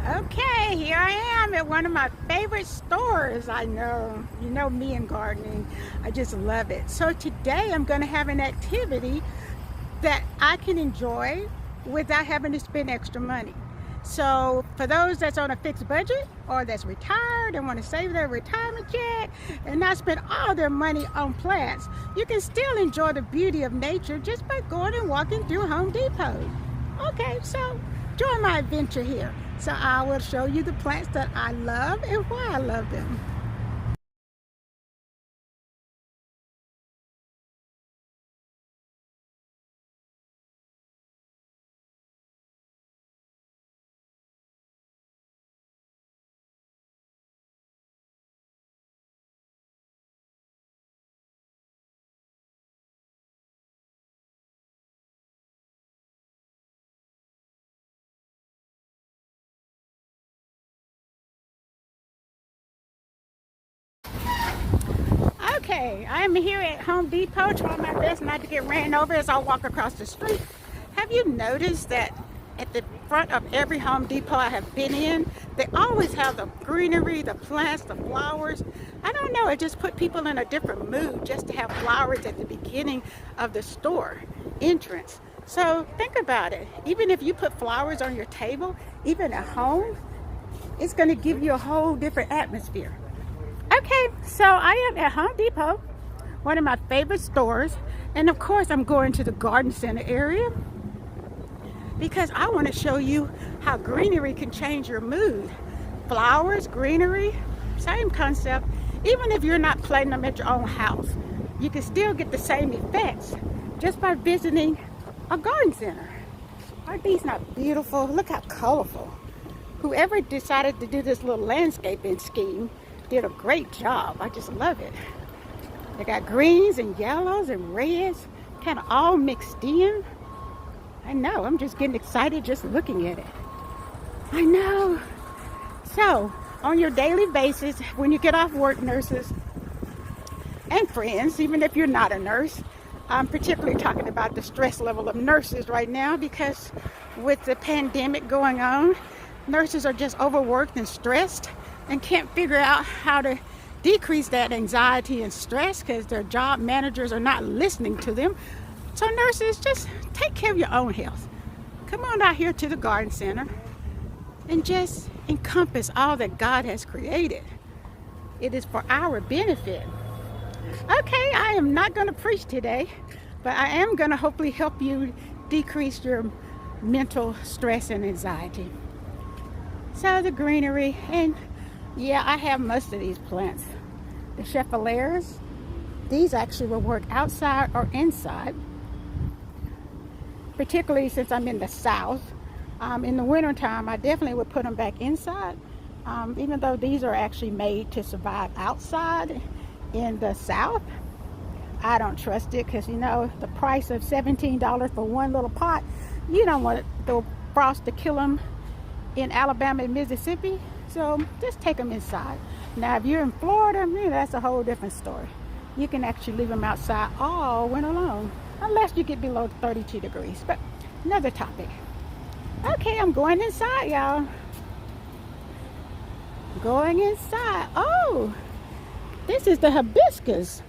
Okay, here I am at one of my favorite stores. I know, you know me and gardening. I just love it. So today I'm going to have an activity that I can enjoy without having to spend extra money. So for those that's on a fixed budget or that's retired and want to save their retirement check and not spend all their money on plants, you can still enjoy the beauty of nature just by going and walking through Home Depot. Okay, so join my adventure here. So I will show you the plants that I love and why I love them. Okay, I'm here at Home Depot trying my best not to get ran over as I walk across the street. Have you noticed that at the front of every Home Depot I have been in, they always have the greenery, the plants, the flowers? I don't know, it just put people in a different mood just to have flowers at the beginning of the store entrance. So think about it. Even if you put flowers on your table, even at home, it's going to give you a whole different atmosphere. Okay, so I am at Home Depot, one of my favorite stores, and of course I'm going to the garden center area because I want to show you how greenery can change your mood. Flowers, greenery, same concept. Even if you're not planting them at your own house, you can still get the same effects just by visiting a garden center. Aren't these not beautiful? Look how colorful. Whoever decided to do this little landscaping scheme did a great job. I just love it. They got greens and yellows and reds kind of all mixed in. I know, I'm just getting excited just looking at it. I know. So on your daily basis, when you get off work, nurses and friends, even if you're not a nurse, I'm particularly talking about the stress level of nurses right now because with the pandemic going on, nurses are just overworked and stressed and can't figure out how to decrease that anxiety and stress because their job managers are not listening to them. So nurses, just take care of your own health. Come on out here to the garden center and just encompass all that God has created. It is for our benefit. Okay, I am not going to preach today, but I am going to hopefully help you decrease your mental stress and anxiety. So the greenery, and yeah, I have most of these plants. The Chevaliers, these actually will work outside or inside, particularly since I'm in the South. In the wintertime, I definitely would put them back inside, even though these are actually made to survive outside in the South. I don't trust it because, you know, the price of $17 for one little pot, you don't want the frost to kill them in Alabama and Mississippi. So just take them inside. Now, if you're in Florida, that's a whole different story. You can actually leave them outside all winter long, unless you get below 32 degrees. But another topic. Okay, I'm going inside, y'all. Going inside. Oh, this is the hibiscus.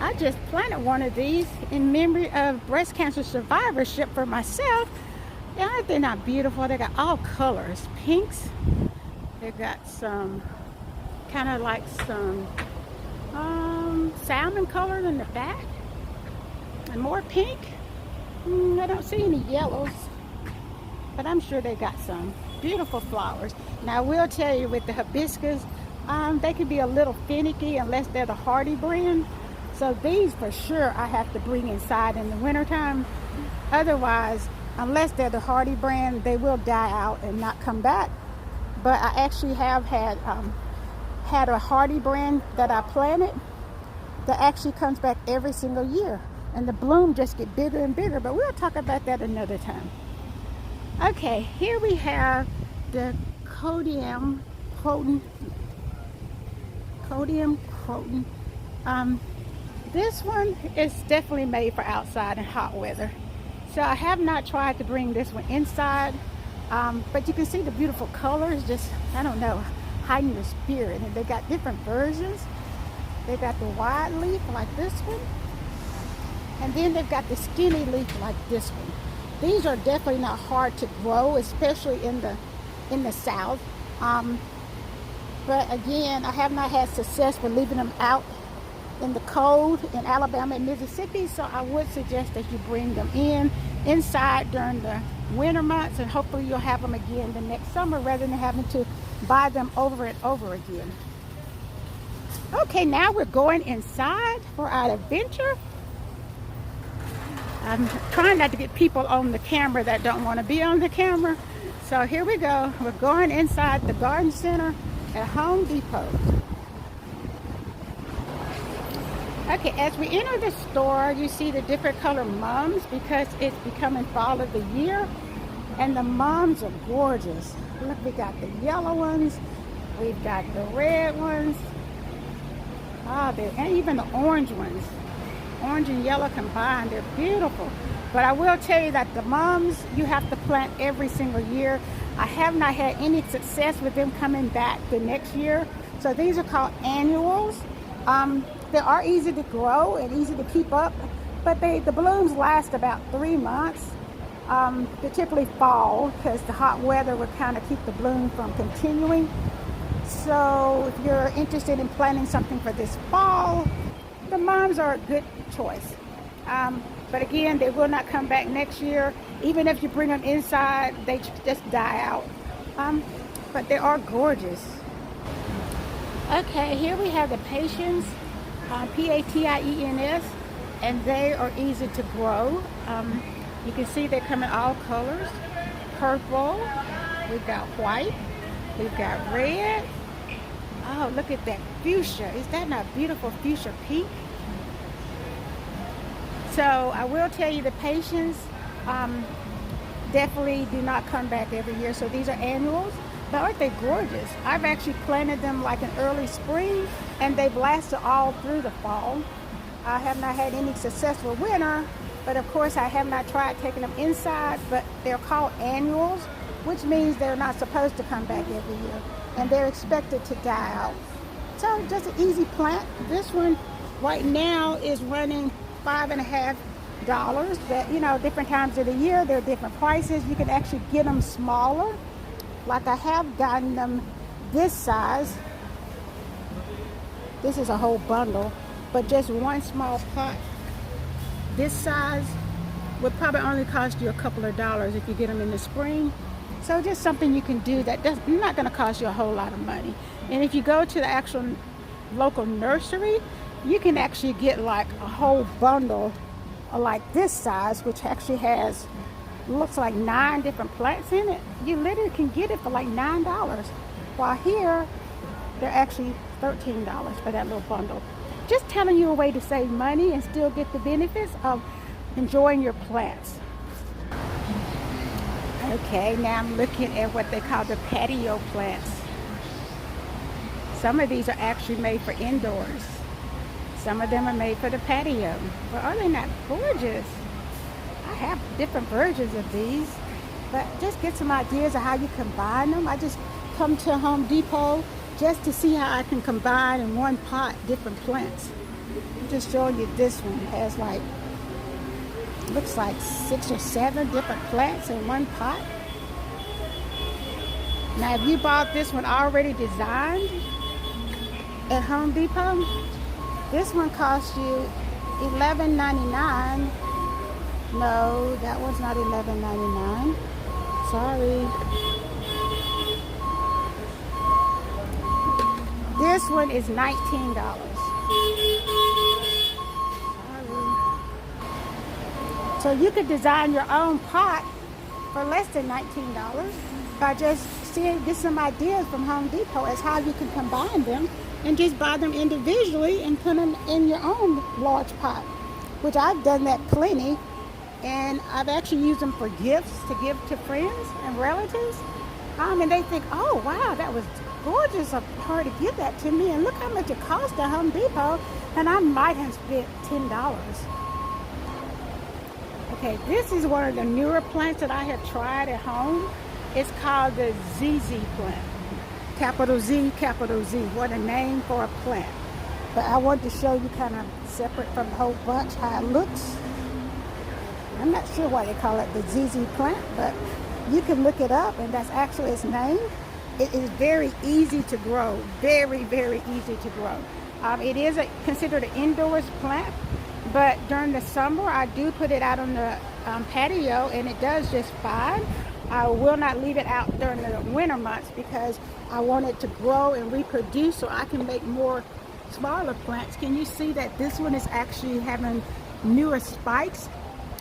I just planted one of these in memory of breast cancer survivorship for myself. Yeah, they're not beautiful. They got all colors. Pinks. They got some kind of like some salmon colors in the back. And more pink. I don't see any yellows. But I'm sure they got some beautiful flowers. Now I will tell you with the hibiscus, they can be a little finicky unless they're the hardy brand. So these for sure I have to bring inside in the wintertime. Otherwise, unless they're the hardy brand, they will die out and not come back. But I actually have had a hardy brand that I planted that actually comes back every single year. And the bloom just get bigger and bigger. But we'll talk about that another time. Okay, here we have the Codium croton. This one is definitely made for outside and hot weather. So I have not tried to bring this one inside, but you can see the beautiful colors, just, I don't know, hiding the spirit. And they got different versions. They got the wide leaf like this one, and then they've got the skinny leaf like this one. These are definitely not hard to grow, especially in the South. But again, I have not had success with leaving them out in the cold in Alabama and Mississippi, so I would suggest that you bring them inside during the winter months, and hopefully you'll have them again the next summer rather than having to buy them over and over again. Okay, now we're going inside for our adventure. I'm trying not to get people on the camera that don't want to be on the camera. So here we go. We're going inside the garden center at Home Depot. Okay, as we enter the store, you see the different color mums because it's becoming fall of the year. And the mums are gorgeous. Look, we got the yellow ones. We've got the red ones. And even the orange ones. Orange and yellow combined, they're beautiful. But I will tell you that the mums, you have to plant every single year. I have not had any success with them coming back the next year. So these are called annuals. They are easy to grow and easy to keep up, but the blooms last about 3 months. They typically fall because the hot weather will kind of keep the bloom from continuing. So if you're interested in planting something for this fall, the mums are a good choice. But again, they will not come back next year. Even if you bring them inside, they just die out. But they are gorgeous. Okay, here we have the Patiens, Patiens, and they are easy to grow. You can see they come in all colors. Purple, we've got white, we've got red. Oh, look at that fuchsia. Is that not beautiful fuchsia pink? So I will tell you the Patiens definitely do not come back every year. So these are annuals, but aren't they gorgeous? I've actually planted them like in early spring, and they've lasted all through the fall. I have not had any successful winter, but of course I have not tried taking them inside, but they're called annuals, which means they're not supposed to come back every year, and they're expected to die out. So just an easy plant. This one right now is running $5.50, but you know, different times of the year there are different prices. You can actually get them smaller, like I have gotten them this size. This is a whole bundle, but just one small pot this size would probably only cost you a couple of dollars if you get them in the spring. So just something you can do that's not going to cost you a whole lot of money. And if you go to the actual local nursery, you can actually get like a whole bundle like this size, which actually has, looks like 9 different plants in it. You literally can get it for like $9. While here, they're actually $13 for that little bundle. Just telling you a way to save money and still get the benefits of enjoying your plants. Okay, now I'm looking at what they call the patio plants. Some of these are actually made for indoors. Some of them are made for the patio. But are they not gorgeous? I have different versions of these, but just get some ideas of how you combine them. I just come to Home Depot just to see how I can combine in one pot different plants. I'm just showing you this one. It has like, looks like 6 or 7 different plants in one pot. Now if you bought this one already designed at Home Depot, this one costs you $11.99. No, that one's not $11.99. Sorry. This one is $19. So you could design your own pot for less than $19 by just get some ideas from Home Depot as how you can combine them and just buy them individually and put them in your own large pot, which I've done that plenty, and I've actually used them for gifts to give to friends and relatives. And they think, oh wow, that was gorgeous of her to give that to me. And look how much it cost at Home Depot. And I might have spent $10. Okay, this is one of the newer plants that I have tried at home. It's called the ZZ plant. Capital Z, capital Z. What a name for a plant. But I want to show you kind of separate from the whole bunch how it looks. I'm not sure why they call it the ZZ plant, but you can look it up and that's actually its name. It is very easy to grow. Very, very easy to grow. It is considered an indoors plant, but during the summer I do put it out on the patio and it does just fine. I will not leave it out during the winter months because I want it to grow and reproduce so I can make more smaller plants. Can you see that this one is actually having newer spikes?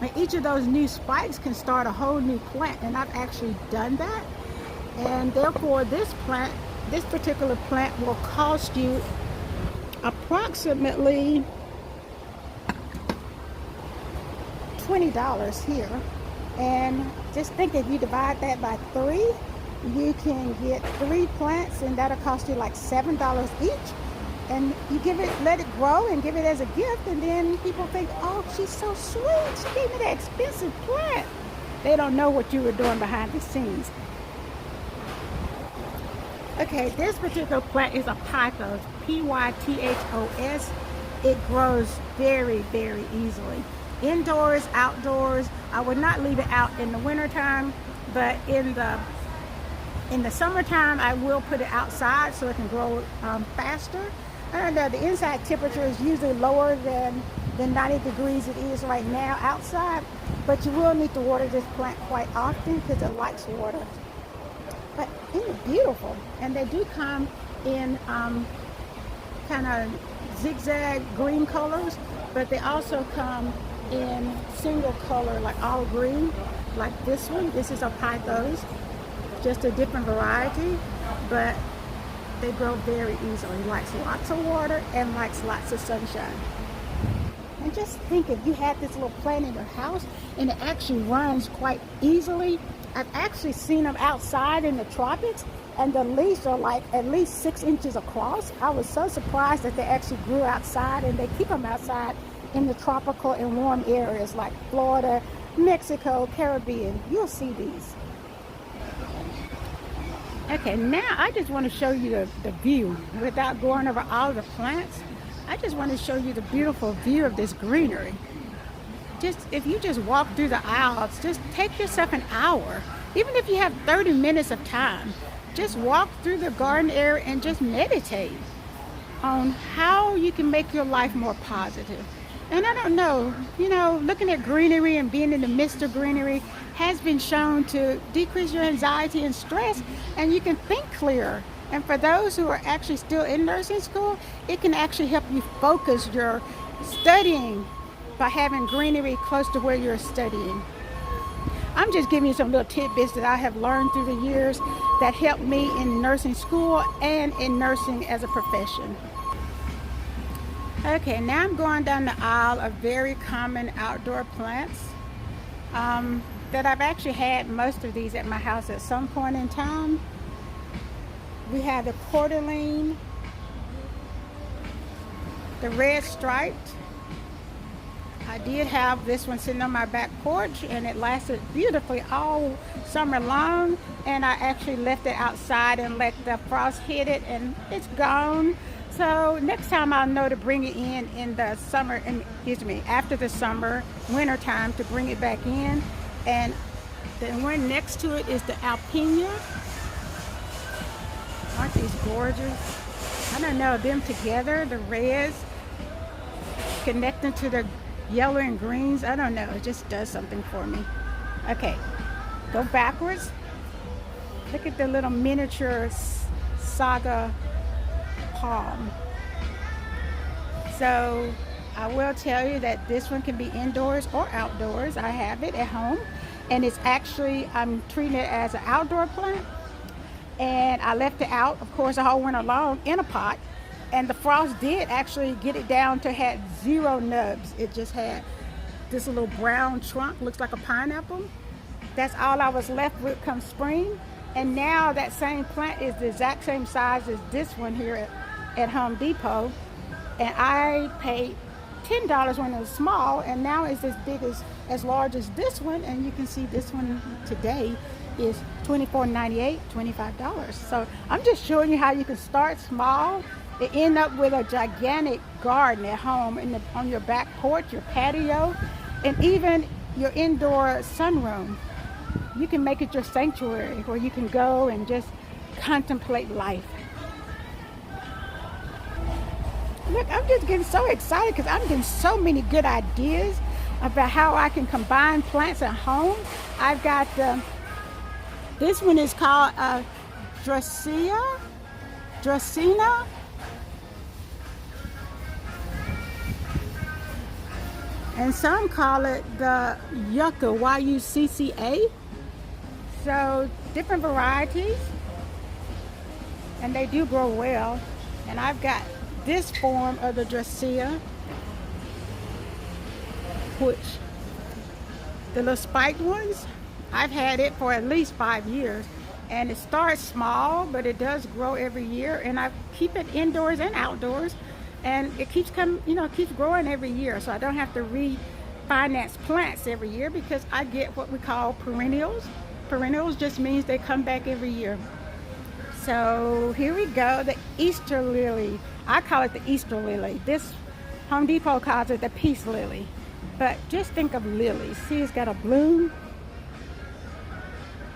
And each of those new spikes can start a whole new plant, and I've actually done that. And therefore this particular plant will cost you approximately $20 here. And just think if you divide that by 3, you can get 3 plants and that'll cost you like $7 each. And you let it grow and give it as a gift, and then people think, oh, she's so sweet, she gave me that expensive plant. They don't know what you were doing behind the scenes. Okay, this particular plant is a Pythos, Pythos. It grows very, very easily. Indoors, outdoors. I would not leave it out in the wintertime, but in the summertime, I will put it outside so it can grow faster. And the inside temperature is usually lower than 90 degrees it is right now outside, but you will need to water this plant quite often because it likes water. But it's beautiful, and they do come in kind of zigzag green colors, but they also come in single color like olive green, like this one. This is a Pythos, just a different variety, but they grow very easily. Likes lots of water and likes lots of sunshine. And just think if you had this little plant in your house and it actually runs quite easily. I've actually seen them outside in the tropics and the leaves are like at least 6 inches across. I was so surprised that they actually grew outside, and they keep them outside in the tropical and warm areas like Florida, Mexico, Caribbean. You'll see these. Okay, now I just want to show you the view without going over all the plants. I just want to show you the beautiful view of this greenery. If you just walk through the aisles, just take yourself an hour, even if you have 30 minutes of time, just walk through the garden area and just meditate on how you can make your life more positive. And I don't know, looking at greenery and being in the midst of greenery has been shown to decrease your anxiety and stress, and you can think clearer. And for those who are actually still in nursing school, it can actually help you focus your studying by having greenery close to where you're studying. I'm just giving you some little tidbits that I have learned through the years that helped me in nursing school and in nursing as a profession. Okay, now I'm going down the aisle of very common outdoor plants that I've actually had most of these at my house at some point in time. We have the cordyline, the red striped. I did have this one sitting on my back porch and it lasted beautifully all summer long, and I actually left it outside and let the frost hit it and it's gone. So next time I'll know to bring it in the summer, after the summer, winter time, to bring it back in. And the one next to it is the alpinia. Aren't these gorgeous? I don't know, them together, the reds connecting to the yellow and greens, I don't know, it just does something for me. Okay, go backwards. Look at the little miniature saga palm. So I will tell you that this one can be indoors or outdoors. I have it at home, and it's actually, I'm treating it as an outdoor plant, and I left it out, of course, all winter long in a pot. And the frost did actually get it down to had 0 nubs. It just had this little brown trunk, looks like a pineapple. That's all I was left with come spring. And now that same plant is the exact same size as this one here at Home Depot. And I paid $10 when it was small, and now it's as big as large as this one. And you can see this one today is $24.98, $25. So I'm just showing you how you can start small and end up with a gigantic garden at home on your back porch, your patio, and even your indoor sunroom. You can make it your sanctuary where you can go and just contemplate life. Look, I'm just getting so excited because I'm getting so many good ideas about how I can combine plants at home. I've got this one is called Dracaena. And some call it the Yucca, Y-U-C-C-A. So different varieties, and they do grow well. And I've got this form of the Dracaena, which the little spiked ones, I've had it for at least 5 years, and it starts small, but it does grow every year. And I keep it indoors and outdoors, and it keeps keeps growing every year. So I don't have to refinance plants every year because I get what we call perennials. Perennials just means they come back every year. So here we go, the Easter lily. I call it the Easter lily. This Home Depot calls it the peace lily. But just think of lilies. See, it's got a bloom.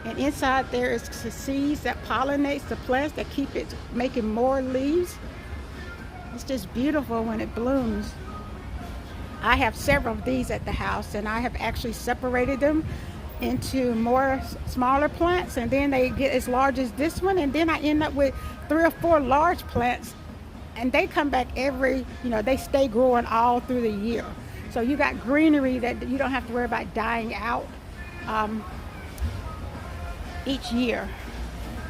And inside there is the seeds that pollinates the plants that keep it making more leaves. It's just beautiful when it blooms. I have several of these at the house, and I have actually separated them into more smaller plants, and then they get as large as this one, and then I end up with 3 or 4 large plants, and they come back they stay growing all through the year. So you got greenery that you don't have to worry about dying out each year.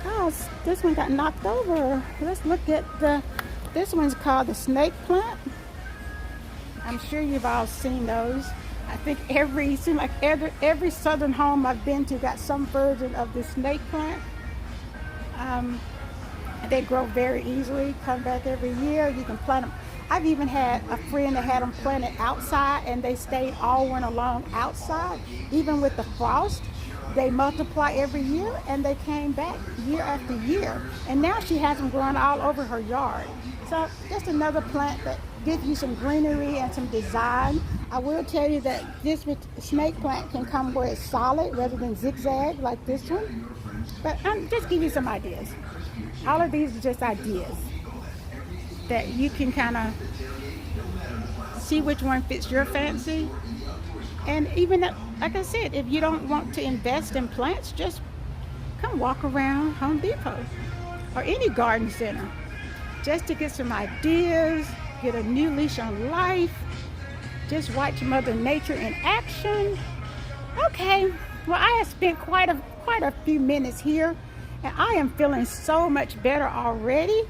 Oh, this one got knocked over. Let's look at this one's called the snake plant. I'm sure you've all seen those. I think every southern home I've been to got some version of the snake plant. They grow very easily, come back every year. You can plant them. I've even had a friend that had them planted outside, and they stayed all winter long outside. Even with the frost, they multiply every year, and they came back year after year. And now she has them growing all over her yard. So just another plant that gives you some greenery and some design. I will tell you that this snake plant can come where it's solid rather than zigzag like this one. But I'm just give you some ideas. All of these are just ideas that you can kind of see which one fits your fancy. And even like I said, if you don't want to invest in plants, just come walk around Home Depot or any garden center just to get some ideas, get a new leash on life, just watch Mother Nature in action. Okay, well, I have spent quite a few minutes here, and I am feeling so much better already,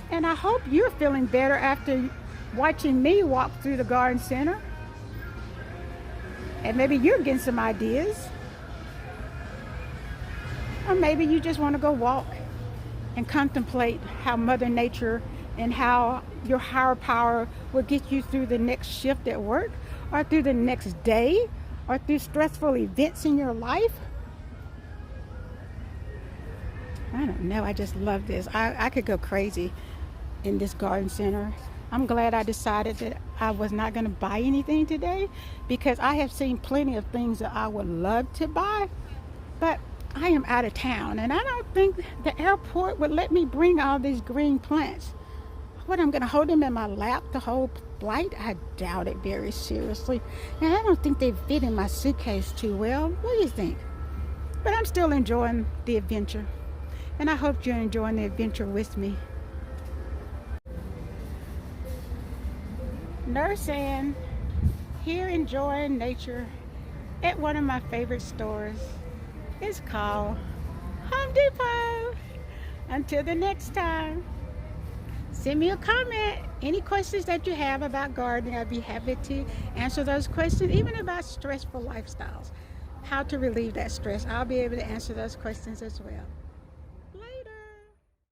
and I hope you're feeling better after watching me walk through the garden center. And maybe you're getting some ideas, or maybe you just want to go walk and contemplate how Mother Nature and how your higher power will get you through the next shift at work, or through the next day, or through stressful events in your life. I don't know, I just love this. I could go crazy in this garden center. I'm glad I decided that I was not going to buy anything today, because I have seen plenty of things that I would love to buy, but I am out of town, and I don't think the airport would let me bring all these green plants. What, I'm going to hold them in my lap the whole flight? I doubt it very seriously. And I don't think they fit in my suitcase too well. What do you think? But I'm still enjoying the adventure, and I hope you're enjoying the adventure with me. Nurse Ann here, enjoying nature at one of my favorite stores. It's called Home Depot. Until the next time, send me a comment. Any questions that you have about gardening, I'd be happy to answer those questions. Even about stressful lifestyles, how to relieve that stress, I'll be able to answer those questions as well.